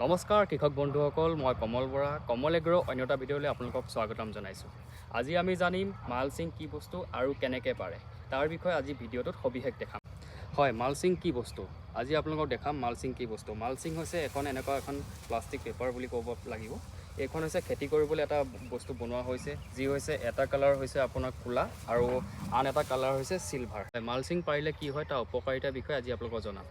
নমস্কাৰ কৃষক বন্ধুসকল, মই কমল বৰা, কমল এগ্ৰ অন্য এটা ভিডিঅ'লৈ আপোনালোকক স্বাগতম জনাইছোঁ। আজি আমি জানিম মালচিং কি বস্তু আৰু কেনেকৈ পাৰে, তাৰ বিষয়ে আজি ভিডিঅ'টোত সবিশেষ দেখাম। হয়, মালচিং কি বস্তু আজি আপোনালোকক দেখাম। মালচিং কি বস্তু? মালচিং হৈছে এনেকুৱা এখন প্লাষ্টিক পেপাৰ বুলি ক'ব লাগিব। এইখন হৈছে খেতি কৰিবলৈ এটা বস্তু বনোৱা হৈছে, যি হৈছে এটা কালাৰ হৈছে আপোনাৰ ক'লা আৰু আন এটা কালাৰ হৈছে চিলভাৰ। মালচিং পাৰিলে কি হয় তাৰ উপকাৰিতাৰ বিষয়ে আজি আপোনালোকক জনাম।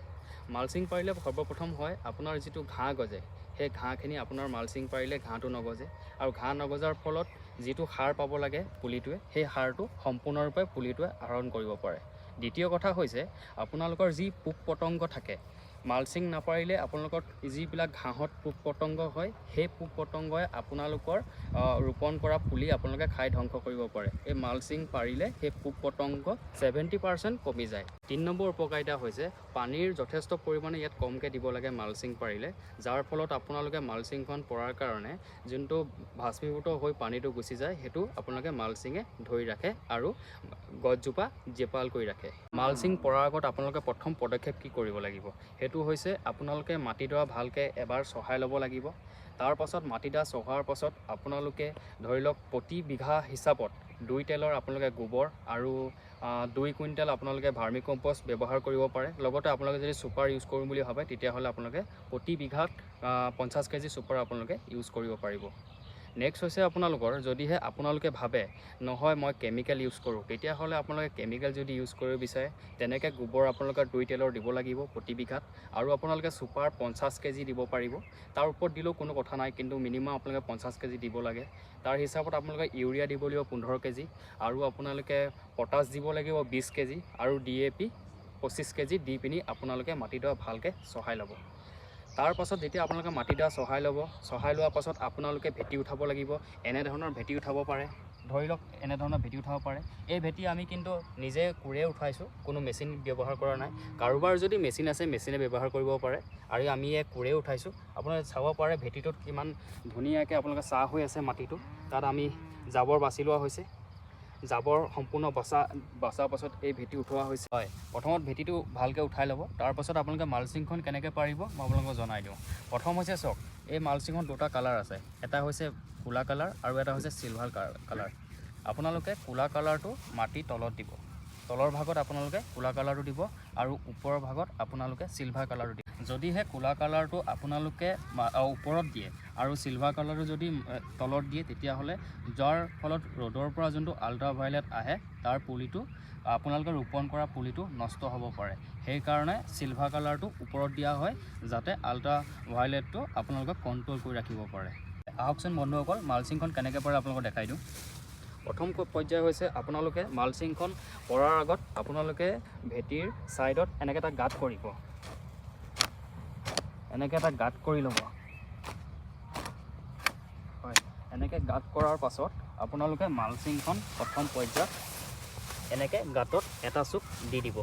মালচিং পাৰিলে সৰ্বপ্ৰথম হয় আপোনাৰ যিটো ঘাঁহ গজে, সেই ঘাঁহখিনি আপোনাৰ মালচিং পাৰিলে ঘাঁহটো নগজে, আৰু ঘাঁহ নগজাৰ ফলত যিটো সাৰ পাব লাগে পুলিটোৱে, সেই সাৰটো সম্পূৰ্ণৰূপে পুলিটোৱে আহৰণ কৰিব পাৰে। দ্বিতীয় কথা হৈছে আপোনালোকৰ যি পোক পতংগ থাকে, মালচিং নাপাৰিলে আপোনালোকৰ যিবিলাক ঘাঁহত পোক পতংগ হয়, সেই পোক পতংগই আপোনালোকৰ ৰোপণ কৰা পুলি আপোনালোকে খাই ধ্বংস কৰিব পাৰে। এই মালচিং পাৰিলে সেই পোক পতংগ 70% কমি যায়। 3 নম্বৰ উপকাৰিতা হৈছে পানীৰ যথেষ্ট পৰিমাণে ইয়াত কমকৈ দিব লাগে মালচিং পাৰিলে, যাৰ ফলত আপোনালোকে মালচিংখন পৰাৰ কাৰণে যোনটো ভাস্মীভূত হৈ পানীটো গুচি যায়, সেইটো আপোনালোকে মালচিঙে ধৰি ৰাখে আৰু গছজোপা জেপাল কৰি ৰাখে। মালচিং পৰাৰ আগত আপোনালোকে প্ৰথম পদক্ষেপ কি কৰিব লাগিব, সেইটো হৈছে আপোনালোকে মাটিডৰা ভালকৈ এবাৰ চহাই ল'ব লাগিব। তাৰ পাছত মাটিডৰা চহোৱাৰ পাছত আপোনালোকে ধৰি লওক প্ৰতি বিঘা হিচাপত 2 তেলৰ আপোনালোকে গোবৰ আৰু 2 কুইণ্টেল আপোনালোকে ভাৰ্মি কম্পষ্ট ব্যৱহাৰ কৰিব পাৰে। লগতে আপোনালোকে যদি ছুপাৰ ইউজ কৰিম বুলি ভাবে, তেতিয়াহ'লে আপোনালোকে প্ৰতি বিঘাত 50 কেজি ছুপাৰ আপোনালোকে ইউজ কৰিব পাৰিব। নেক্সট হৈছে আপোনালোকৰ, যদিহে আপোনালোকে ভাবে নহয় মই কেমিকেল ইউজ কৰোঁ, তেতিয়াহ'লে আপোনালোকে কেমিকেল যদি ইউজ কৰিব বিচাৰে, তেনেকৈ গোবৰ আপোনালোকে 2 তেলৰ দিব লাগিব প্ৰতি বিঘাত, আৰু আপোনালোকে ছুপাৰ 50 কেজি দিব পাৰিব। তাৰ ওপৰত দিলেও কোনো কথা নাই, কিন্তু মিনিমাম আপোনালোকে 50 কেজি দিব লাগে। তাৰ হিচাপত আপোনালোকে ইউৰিয়া দিব লাগিব 15 কেজি, আৰু আপোনালোকে পটাছ দিব লাগিব 20 কেজি, আৰু DAP 25 কেজি দি পিনি আপোনালোকে মাটিডৰা ভালকৈ চহাই ল'ব। তাৰ পাছত যেতিয়া আপোনালোকে মাটিডৰা চহাই ল'ব, চহাই লোৱাৰ পাছত আপোনালোকে ভেটি উঠাব লাগিব। এনেধৰণৰ ভেটি উঠাব পাৰে, ধৰি লওক এনেধৰণৰ ভেটি উঠাব পাৰে। এই ভেটি আমি কিন্তু নিজে কোৰে উঠাইছোঁ, কোনো মেচিন ব্যৱহাৰ কৰা নাই। কাৰোবাৰ যদি মেচিন আছে, মেচিনে ব্যৱহাৰ কৰিব পাৰে, আৰু আমি কোৰে উঠাইছোঁ। আপোনালোকে চাব পাৰে ভেটিটোত কিমান ধুনীয়াকৈ আপোনালোকে চাহ হৈ আছে মাটিটো। তাত আমি জাবৰ বাছি লোৱা হৈছে, জাবৰ সম্পূৰ্ণ বচাৰ পাছত এই ভেটি উঠোৱা হৈছে। হয়, প্ৰথমত ভেটিটো ভালকৈ উঠাই ল'ব। তাৰপাছত আপোনালোকে মালচিংখন কেনেকৈ পাৰিব মই আপোনালোকক জনাই দিওঁ। প্ৰথম হৈছে চাওক, এই মালচিংখন 2টা কালাৰ আছে, এটা হৈছে ক'লা কালাৰ আৰু এটা হৈছে চিলভাৰ কালাৰ। আপোনালোকে ক'লা কালাৰটো মাটি তলত দিব, তলৰ ভাগত আপোনালোকে ক'লা কালাৰটো দিব, আৰু ওপৰৰ ভাগত আপোনালোকে চিলভাৰ কালাৰটো দিব। যদিহে ক'লা কালাৰটো আপোনালোকে ওপৰত দিয়ে আৰু চিলভাৰ কালাৰটো যদি তলত দিয়ে, তেতিয়াহ'লে যাৰ ফলত ৰ'দৰ পৰা যোনটো আল্ট্ৰাভায়লেট আহে, তাৰ পুলিটো আপোনালোকে ৰোপণ কৰা পুলিটো নষ্ট হ'ব পাৰে। সেইকাৰণে চিলভাৰ কালাৰটো ওপৰত দিয়া হয়, যাতে আল্ট্ৰাভায়লেটটো আপোনালোকে কণ্ট্ৰল কৰি ৰাখিব পাৰে। আহকচোন বন্ধুসকল, মালচিংখন কেনেকৈ পাৰে আপোনালোকক দেখাই দিওঁ। প্ৰথম পৰ্যায় হৈছে আপোনালোকে মালচিংখন পৰাৰ আগত আপোনালোকে ভেটিৰ ছাইডত এনেকৈ এটা গাঁত কৰিব, এনেকৈ এটা গাঁত কৰি ল'ব। হয়, এনেকৈ গাঁত কৰাৰ পাছত আপোনালোকে মালচিংখন প্ৰথম পৰ্যায়ত এনেকৈ গাঁতত এটা চুক দি দিব,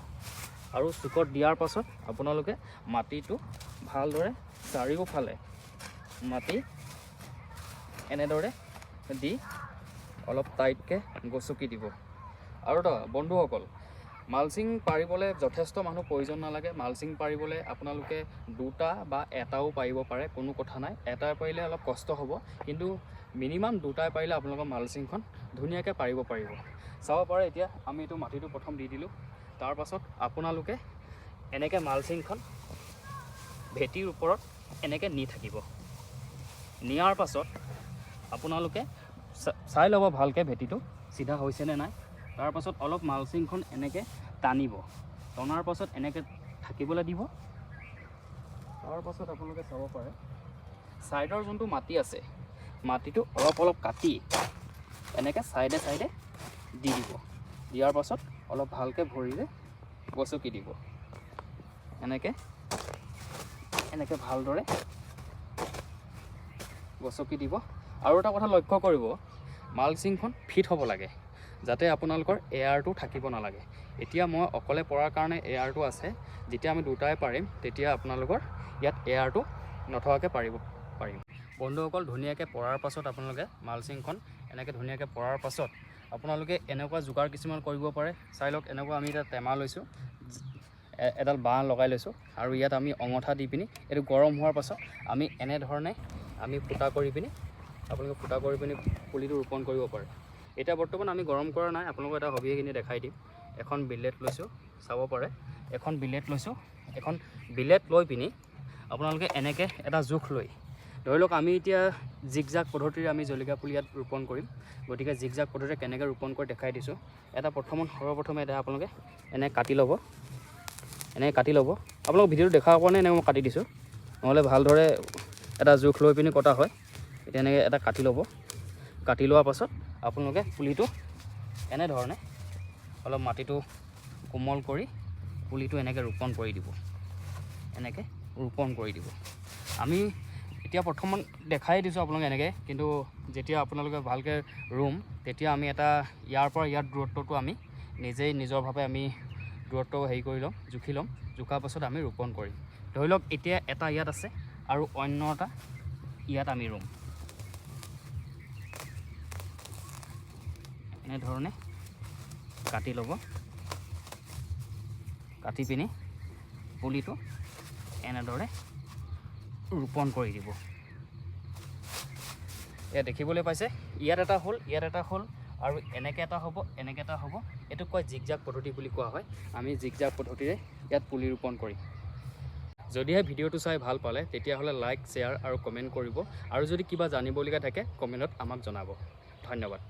আৰু চুকত দিয়াৰ পাছত আপোনালোকে মাটিটো ভালদৰে চাৰিওফালে মাটি এনেদৰে দি অলপ টাইটকৈ গচকি দিব। আৰু বন্ধুসকল, মালচিং পাৰিবলৈ যথেষ্ট মানুহ প্ৰয়োজন নালাগে। মালচিং পাৰিবলৈ আপোনালোকে 2টা বা এটাও পাৰিব পাৰে, কোনো কথা নাই। এটাই পাৰিলে অলপ কষ্ট হ'ব, কিন্তু মিনিমাম 2টাই পাৰিলে আপোনালোকৰ মালচিংখন ধুনীয়াকৈ পাৰিব পাৰিব। চাব পাৰে, এতিয়া আমি এইটো মাটিটো প্ৰথম দি দিলোঁ। তাৰ পাছত আপোনালোকে এনেকৈ মালচিংখন ভেটিৰ ওপৰত এনেকৈ নি থাকিব। নিয়াৰ পাছত আপোনালোকে চাই ল'ব ভালকৈ ভেটিটো চিধা হৈছেনে নাই। তাৰ পাছত অলপ মালচিংখন এনেকৈ টানিব, টনাৰ পাছত এনেকৈ থাকিবলৈ দিব। তাৰ পাছত আপোনালোকে চাব পাৰে ছাইডৰ যোনটো মাটি আছে, মাটিটো অলপ অলপ কাটি এনেকৈ ছাইডে ছাইডে দি দিব। দিয়াৰ পাছত অলপ ভালকৈ ভৰিৰে গচকি দিব, এনেকৈ ভালদৰে গচকি দিব। আৰু এটা কথা লক্ষ্য কৰিব, মালচিংখন ফিট হ'ব লাগে, যাতে আপোনালোকৰ এয়াৰটো থাকিব নালাগে। এতিয়া মই অকলে পৰাৰ কাৰণে এয়াৰটো আছে, যেতিয়া আমি 2টাই পাৰিম তেতিয়া আপোনালোকৰ ইয়াত এয়াৰটো নথকাকৈ পাৰিম। বন্ধুসকল, ধুনীয়াকৈ পৰাৰ পাছত আপোনালোকে মালচিংখন এনেকৈ ধুনীয়াকৈ পৰাৰ পাছত আপোনালোকে এনেকুৱা যোগাৰ কিছুমান কৰিব পাৰে। চাই লওক, এনেকুৱা আমি এটা টেমা লৈছোঁ, এডাল বাঁহ লগাই লৈছোঁ আৰু ইয়াত আমি অঙঠা দি পিনি এইটো গৰম হোৱাৰ পাছত আমি এনেধৰণে আমি ফুটা কৰি পিনি আপোনালোকে ফুটা কৰি পিনি পুলিটো ৰোপণ কৰিব পাৰে। এতিয়া বৰ্তমান আমি গৰম কৰা নাই, আপোনালোকক এটা হবিখিনি দেখাই দিম। এখন বিলেট লৈছোঁ, চাব পাৰে। এখন বিলেট লৈছোঁ, এখন বিলেট লৈ পিনি আপোনালোকে এনেকৈ এটা জোখ লৈ, ধৰি লওক আমি এতিয়া জিগজাগ পদ্ধতিৰে আমি জলকীয়া পুলি ইয়াত ৰোপণ কৰিম। গতিকে জিগজাগ পদ্ধতিৰে কেনেকৈ ৰোপণ কৰি দেখাই দিছোঁ। এটা সৰ্বপ্ৰথমে এটা আপোনালোকে এনে কাটি ল'ব, এনেকৈ কাটি ল'ব। আপোনালোক ভিডিঅ'টো দেখাব কাৰণে এনেকৈ মই কাটি দিছোঁ, নহ'লে ভালদৰে এটা জোখ লৈ পিনি কটা হয়। এতিয়া এনেকৈ এটা কাটি ল'ব। কাটি লোৱাৰ পাছত আপোনালোকে পুলিটো এনেধৰণে অলপ মাটিটো কোমল কৰি পুলিটো এনেকৈ ৰোপণ কৰি দিব, এনেকৈ ৰোপণ কৰি দিব। আমি এতিয়া বৰ্তমান দেখাই দিছোঁ আপোনালোকে এনেকৈ, কিন্তু যেতিয়া আপোনালোকে ভালকৈ ৰুম তেতিয়া আমি এটা ইয়াৰ পৰা ইয়াৰ দূৰত্বটো আমি নিজেই নিজৰভাৱে আমি দূৰত্ব হেৰি কৰি ল'ম, জুখি ল'ম। জোখাৰ পাছত আমি ৰোপণ কৰিম। ধৰি লওক এতিয়া এটা ইয়াত আছে আৰু অন্য এটা ইয়াত আমি ৰুম। এনেধৰণে কাটি ল'ব, কাটি পিনি পুলিটো এনেদৰে ৰোপণ কৰি দিব। এয়া দেখিবলৈ পাইছে, ইয়াত এটা হ'ল, ইয়াত এটা হ'ল আৰু এনেকৈ এটা হ'ব, এনেকৈ এটা হ'ব। এইটোক কয় জিগজাগ পদ্ধতি বুলি কোৱা হয়। আমি জিগজাগ পদ্ধতিৰে ইয়াত পুলি ৰোপণ কৰিম। যদিহে ভিডিঅ'টো চাই ভাল পালে তেতিয়াহ'লে লাইক, শ্বেয়াৰ আৰু কমেণ্ট কৰিব। আৰু যদি কিবা জানিবলগীয়া থাকে কমেণ্টত আমাক জনাব। ধন্যবাদ।